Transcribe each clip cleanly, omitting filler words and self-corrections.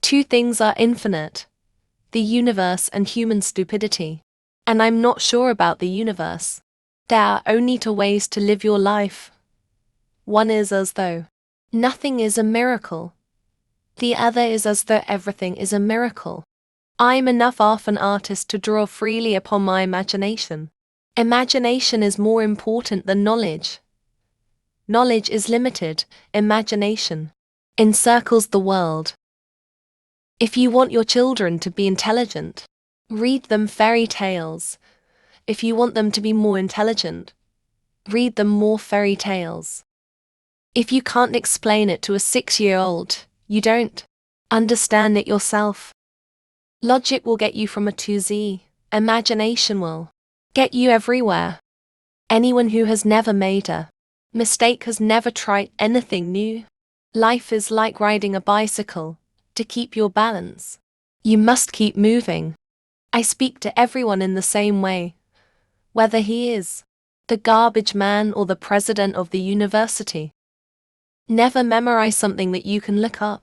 Two things are infinite: the universe and human stupidity. And I'm not sure about the universe. There are only two ways to live your life. One is as though nothing is a miracle. The other is as though everything is a miracle. I'm enough of an artist to draw freely upon my imagination. Imagination is more important than knowledge. Knowledge is limited, imagination encircles the world. If you want your children to be intelligent, read them fairy tales. If you want them to be more intelligent, read them more fairy tales. If you can't explain it to a 6-year-old, you don't understand it yourself. Logic will get you from A to Z. Imagination will get you everywhere. Anyone who has never made a mistake has never tried anything new. Life is like riding a bicycle. To keep your balance, you must keep moving. I speak to everyone in the same way, whether he is the garbage man or the president of the university. Never memorize something that you can look up.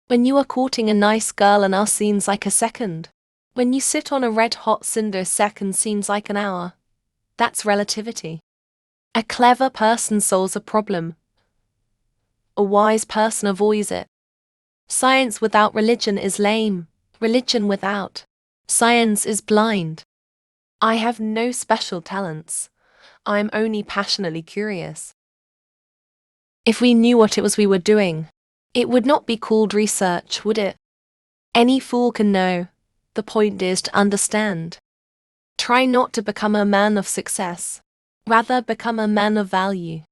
When you are courting a nice girl, an hour seems like a second. When you sit on a red-hot cinder, a second seems like an hour. That's relativity. A clever person solves a problem. A wise person avoids it. Science without religion is lame. Religion without science is blind. I have no special talents. I am only passionately curious. If we knew what it was we were doing, it would not be called research, would it? Any fool can know. The point is to understand. Try not to become a man of success. Rather, become a man of value.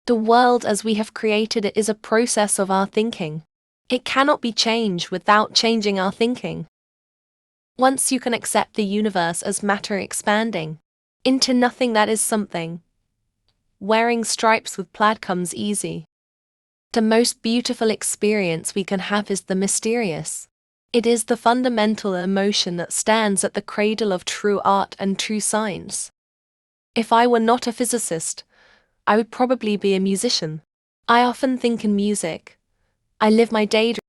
The world as we have created it is a process of our thinking. It cannot be changed without changing our thinking. Once you can accept the universe as matter expanding into nothing that is something, wearing stripes with plaid comes easy. The most beautiful experience we can have is the mysterious. It is the fundamental emotion that stands at the cradle of true art and true science. If I were not a physicist, I would probably be a musician. I often think in music. I live my daydream.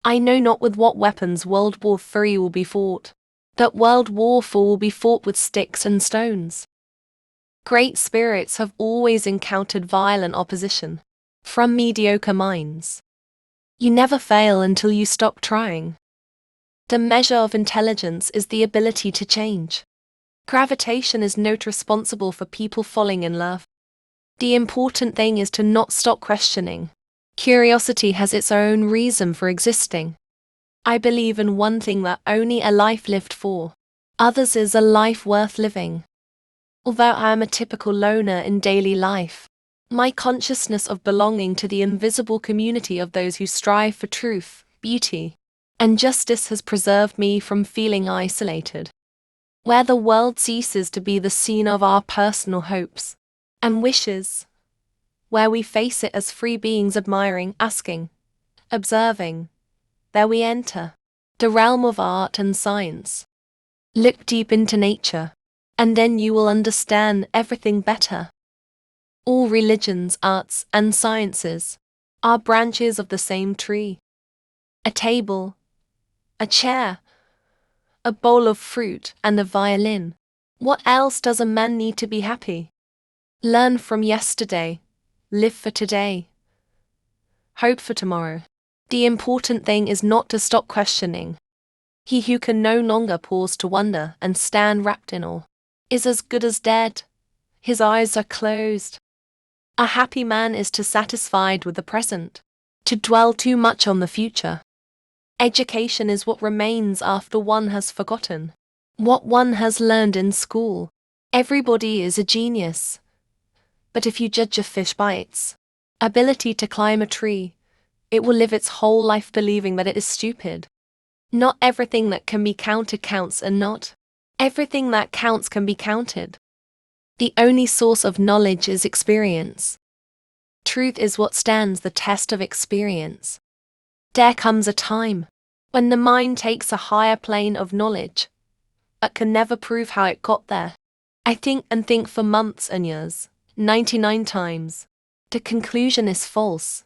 I know not with what weapons World War III will be fought. That World War IV will be fought with sticks and stones. Great spirits have always encountered violent opposition from mediocre minds. You never fail until you stop trying. The measure of intelligence is the ability to change. Gravitation is not responsible for people falling in love. The important thing is to not stop questioning. Curiosity has its own reason for existing. I believe in one thing, that only a life lived for others is a life worth living. Although I am a typical loner in daily life, my consciousness of belonging to the invisible community of those who strive for truth, beauty, and justice has preserved me from feeling isolated. Where the world ceases to be the scene of our personal hopes and wishes, where we face it as free beings admiring, asking, observing, there we enter the realm of art and science. Look deep into nature, and then you will understand everything better. All religions, arts, and sciences are branches of the same tree. A table, a chair, a bowl of fruit, and a violin. What else does a man need to be happy? Learn from yesterday. Live for today. Hope for tomorrow. The important thing is not to stop questioning. He who can no longer pause to wonder and stand wrapped in awe is as good as dead. His eyes are closed. A happy man is satisfied with the present, to dwell too much on the future. Education is what remains after one has forgotten what one has learned in school. Everybody is a genius. But if you judge a fish by its ability to climb a tree, it will live its whole life believing that it is stupid. Not everything that can be counted counts, and not everything that counts can be counted. The only source of knowledge is experience. Truth is what stands the test of experience. There comes a time when the mind takes a higher plane of knowledge, but can never prove how it got there. I think and think for months and years, 99 times. The conclusion is false.